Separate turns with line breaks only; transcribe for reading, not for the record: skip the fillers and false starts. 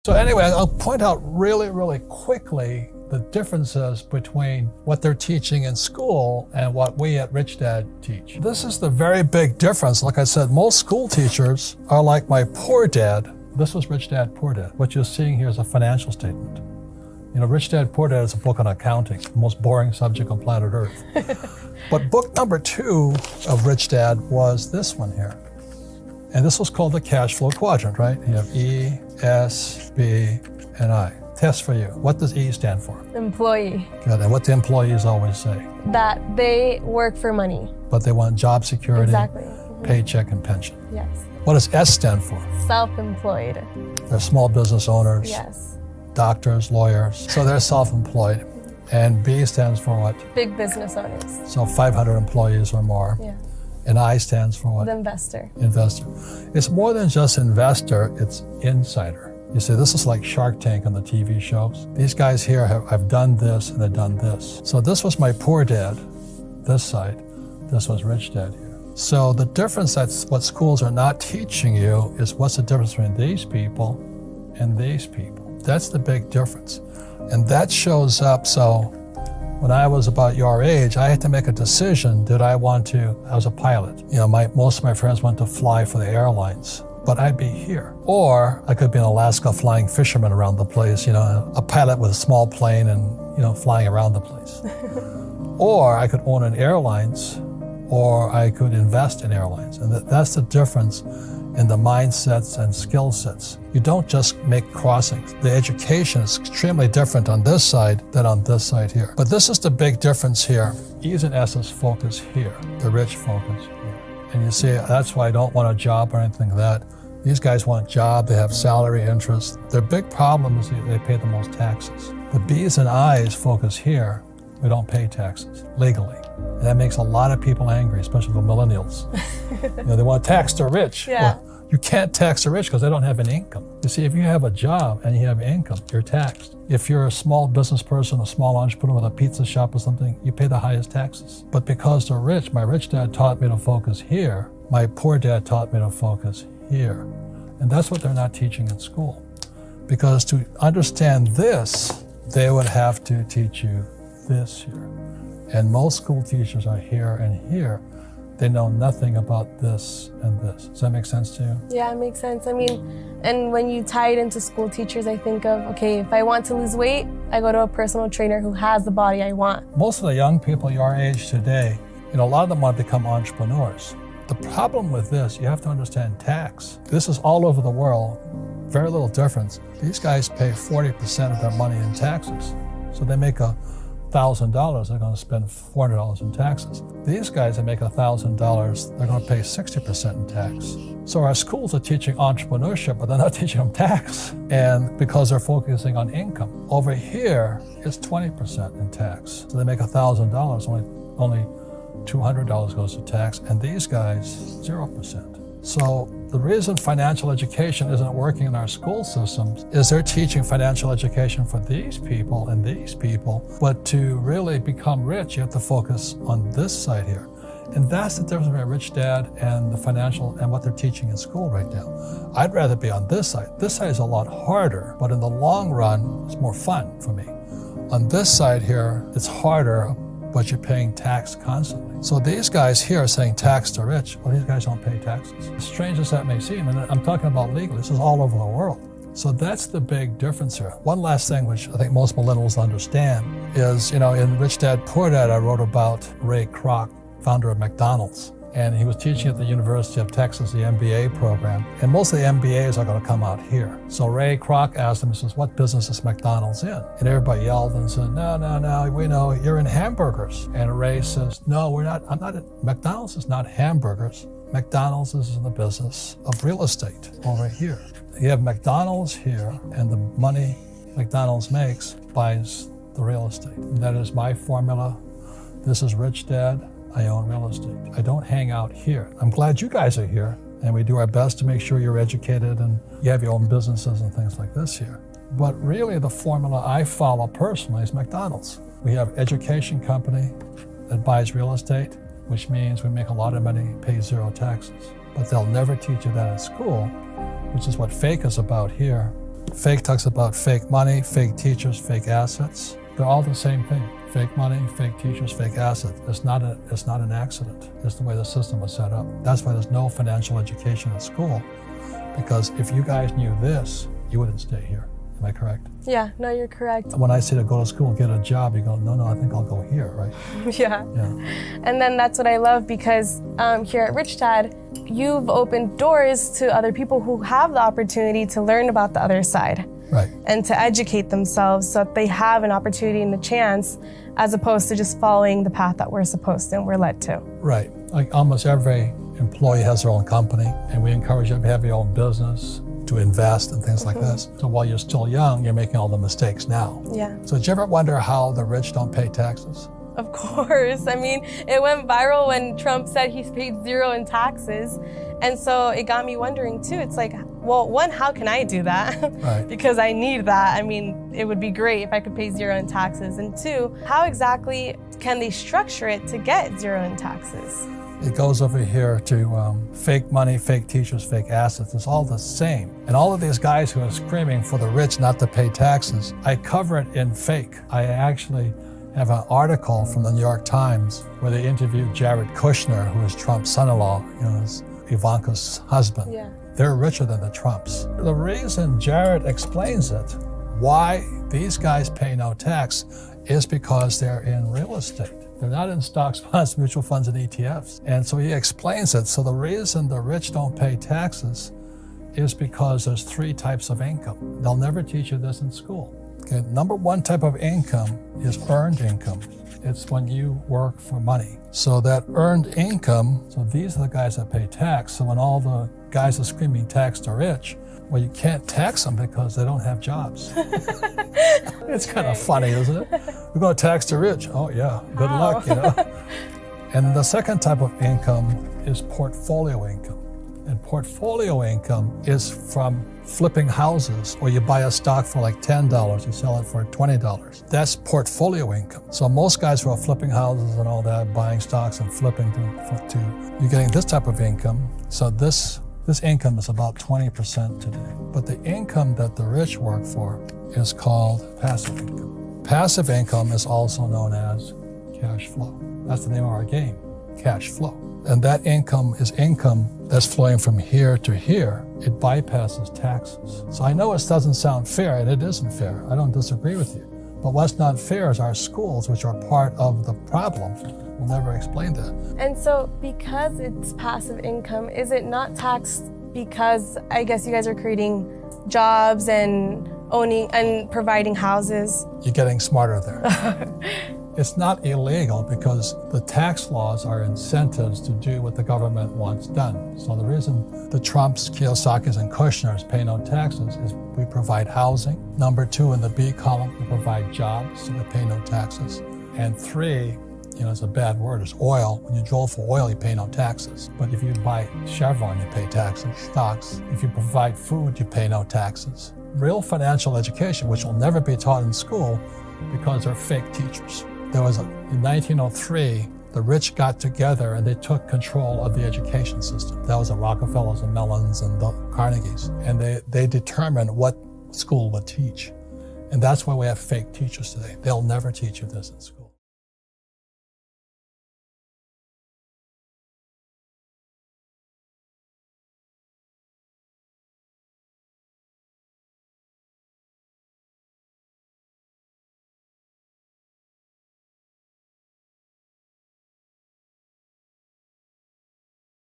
So anyway, I'll point out really quickly the differences between what they're teaching in school and what we at Rich Dad teach. This is the very big difference. Like I said, most school teachers are like my poor dad. This was Rich Dad, Poor Dad. What you're seeing here is a financial statement. You know, Rich Dad, Poor Dad is a book on accounting, the most boring subject on planet Earth. But book number 2 of Rich Dad was this one here. And this was called the cash flow quadrant, right? You have E, S, B, and I. Test for you. What does E stand for?
Employee.
Good. And what do employees always say?
That they work for money.
But they want job security,
Exactly.
paycheck, and pension.
Yes.
What does S stand for?
Self-employed.
They're small business owners,
Yes.
doctors, lawyers. So they're self-employed. And B stands for what?
Big business owners.
So 500 employees or more.
Yeah.
And I stands for what?
The investor.
Investor. It's more than just investor, it's insider. You see, this is like Shark Tank on the TV shows. These guys here have done this and they've done this. So this was my poor dad, this side. This was Rich Dad here. So the difference, that's what schools are not teaching you, is what's the difference between these people and these people. That's the big difference. And that shows up. So when I was about your age, I had to make a decision. Did I want to, I was a pilot. You know, most of my friends went to fly for the airlines, but I'd be here. Or I could be in Alaska flying fishermen around the place, you know, a pilot with a small plane and, you know, flying around the place. Or I could own an airlines, or I could invest in airlines. And that's the difference in the mindsets and skill sets. You don't just make crossings. The education is extremely different on this side than on this side here. But this is the big difference here. E's and S's focus here. The rich focus here. And you see, that's why I don't want a job or anything like that. These guys want a job, they have salary, interest. Their big problem is they pay the most taxes. The B's and I's focus here. We don't pay taxes legally. And that makes a lot of people angry, especially the millennials. You know, they want to tax the rich.
Yeah.
Well, you can't tax the rich because they don't have an income. You see, if you have a job and you have income, you're taxed. If you're a small business person, a small entrepreneur with a pizza shop or something, you pay the highest taxes. But because they're rich, my rich dad taught me to focus here. My poor dad taught me to focus here. And that's what they're not teaching in school. Because to understand this, they would have to teach you this here. And most school teachers are here and here. They know nothing about this and this. Does that make sense to you?
Yeah, it makes sense. I mean, and when you tie it into school teachers, I think of, okay, if I want to lose weight, I go to a personal trainer who has the body I want.
Most of the young people your age today, you know, a lot of them want to become entrepreneurs. The problem with this, you have to understand tax. This is all over the world, very little difference. These guys pay 40% of their money in taxes. So they make $1,000, they're going to spend $400 in taxes. These guys that make $1,000, they're going to pay 60% in tax. So our schools are teaching entrepreneurship, but they're not teaching them tax. And because they're focusing on income. Over here, it's 20% in tax. So they make $1,000, only $200 goes to tax, and these guys, 0%. So the reason financial education isn't working in our school systems is they're teaching financial education for these people and these people, but to really become rich, you have to focus on this side here. And that's the difference between a rich dad and the financial and what they're teaching in school right now. I'd rather be on this side. This side is a lot harder, but in the long run, it's more fun for me. On this side here, it's harder, but you're paying tax constantly. So these guys here are saying tax the rich. Well, these guys don't pay taxes. As strange as that may seem, and I'm talking about legal, this is all over the world. So that's the big difference here. One last thing, which I think most millennials understand, is, you know, in Rich Dad, Poor Dad, I wrote about Ray Kroc, founder of McDonald's. And he was teaching at the University of Texas, the MBA program. And most of the MBAs are going to come out here. So Ray Kroc asked him, he says, what business is McDonald's in? And everybody yelled and said, no, we know you're in hamburgers. And Ray says, no, we're not, McDonald's is not hamburgers. McDonald's is in the business of real estate over here. You have McDonald's here, and the money McDonald's makes buys the real estate. And that is my formula. This is Rich Dad. I own real estate. I don't hang out here. I'm glad you guys are here, and we do our best to make sure you're educated and you have your own businesses and things like this here. But really the formula I follow personally is McDonald's. We have an education company that buys real estate, which means we make a lot of money, pay zero taxes. But they'll never teach you that in school, which is what FAKE is about here. Fake talks about fake money, fake teachers, fake assets. They're all the same thing. Fake money, fake teachers, fake assets. It's not an accident. It's the way the system was set up. That's why there's no financial education at school, because if you guys knew this, you wouldn't stay here. Am I correct?
Yeah, no, you're correct.
When I say to go to school and get a job, you go, no, I think I'll go here, right?
Yeah. And then that's what I love, because here at Rich Dad, you've opened doors to other people who have the opportunity to learn about the other side.
Right.
And to educate themselves so that they have an opportunity and a chance, as opposed to just following the path that we're supposed to and we're led to.
Right. Like almost every employee has their own company, and we encourage you to have your own business, to invest and things like this. So while you're still young, you're making all the mistakes now.
Yeah.
So did you ever wonder how the rich don't pay taxes?
Of course. I mean, it went viral when Trump said he's paid zero in taxes. And so it got me wondering too. It's like, well, one, how can I do that?
Right.
Because I need that. I mean, it would be great if I could pay zero in taxes. And two, how exactly can they structure it to get zero in taxes?
It goes over here to fake money, fake teachers, fake assets. It's all the same. And all of these guys who are screaming for the rich not to pay taxes, I cover it in fake. I actually have an article from the New York Times where they interviewed Jared Kushner, who is Trump's son-in-law, is Ivanka's husband.
Yeah.
They're richer than the Trumps. The reason Jared explains it, why these guys pay no tax, is because they're in real estate. They're not in stocks, bonds, mutual funds, and ETFs. And so he explains it. So the reason the rich don't pay taxes is because there's three types of income. They'll never teach you this in school. Okay, number one type of income is earned income. It's when you work for money. So that earned income, so these are the guys that pay tax. So when all the guys are screaming tax the rich, well, you can't tax them because they don't have jobs. It's kind of funny, isn't it? We're going to tax the rich. Oh yeah, good luck, And the second type of income is portfolio income. And portfolio income is from flipping houses, or you buy a stock for like $10, you sell it for $20. That's portfolio income. So most guys who are flipping houses and all that, buying stocks and flipping you're getting this type of income. So this income is about 20% today. But the income that the rich work for is called passive income. Passive income is also known as cash flow. That's the name of our game, cash flow. And that income is income that's flowing from here to here. It bypasses taxes. So I know it doesn't sound fair, and it isn't fair. I don't disagree with you. But what's not fair is our schools, which are part of the problem, will never explain that.
And so because it's passive income, is it not taxed because I guess you guys are creating jobs and owning and providing houses?
You're getting smarter there. It's not illegal because the tax laws are incentives to do what the government wants done. So the reason the Trumps, Kiyosakis, and Kushners pay no taxes is we provide housing. Number two, in the B column, we provide jobs, so we pay no taxes. And three, it's a bad word, it's oil. When you drill for oil, you pay no taxes. But if you buy Chevron, you pay taxes. Stocks, if you provide food, you pay no taxes. Real financial education, which will never be taught in school because they're fake teachers. In 1903, the rich got together and they took control of the education system. That was the Rockefellers and Mellons and the Carnegies. And they determined what school would teach. And that's why we have fake teachers today. They'll never teach you this in school.